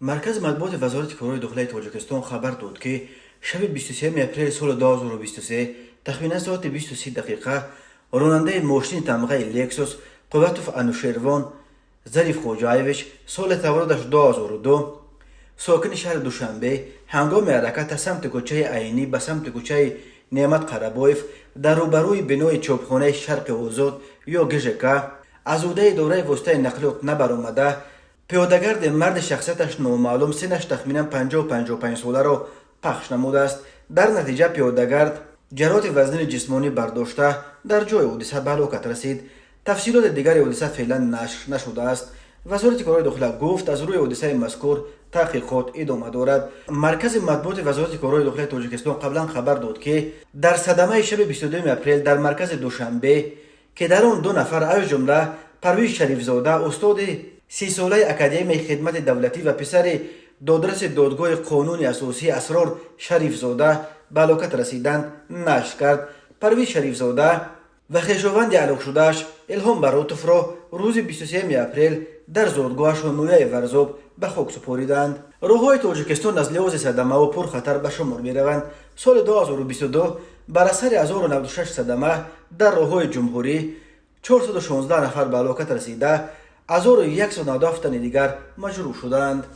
مرکز مطبوعات وزارت کارهای داخلی تاجیکستان خبر داد که شب 23 اپریل سال 2023 تخمینا ساعت 23 دقیقه راننده ماشین تمغه لکسوس قوتوف انوشیروان ظریف خوجایویچ سال تولدش 2002 ساکن شهر دوشنبه هنگام حرکت از سمت کوچه عینی به سمت کوچه نعمت قربایف در روبروی بنای چوبخانه شرق آزاد یا گژک از عهده اداره واسطه نقلیات نبرآمده پیادهگرد مرد شخصیتش نامعلوم سنش تخمینا 55 ساله را پخش نموده است. در نتیجه پیادهگرد جراحت وزن جسمانی برداشته در جای حادثه به هلاکت رسید. تفصیلات دیگر حادثه فعلا نشر نشده است. وزارت کارهای داخلی گفت از روی حادثه مذکور تحقیقات ادامه دارد. مرکز مطبوعات وزارت کارهای داخلی تاجیکستان قبلا خبر داد که در صدمه شب 22 اپریل در مرکز دوشنبه که در آن دو نفر از جمله پرویز شریفزاده استاد 30 ساله اکادمی خدمت دولتی و پسر دادرس دادگاه قانون اساسی اسرار شریفزاده به هلاکت رسیدند نشر کرد. پرویز شریفزاده و خویشاوند علاق شدهش الهام براتوف را روز 23 اپریل در زادگاهش نویه ورزاب به خاک سپاریدند. راههای تاجیکستان از لحاظ صدمه و پرخطر به شمار میروند. سال 2022 بر اثر 1096 صدمه در راههای جمهوری 416 نفر به هلاکت رسیده، 1197 تن دیگر مجروح شدند.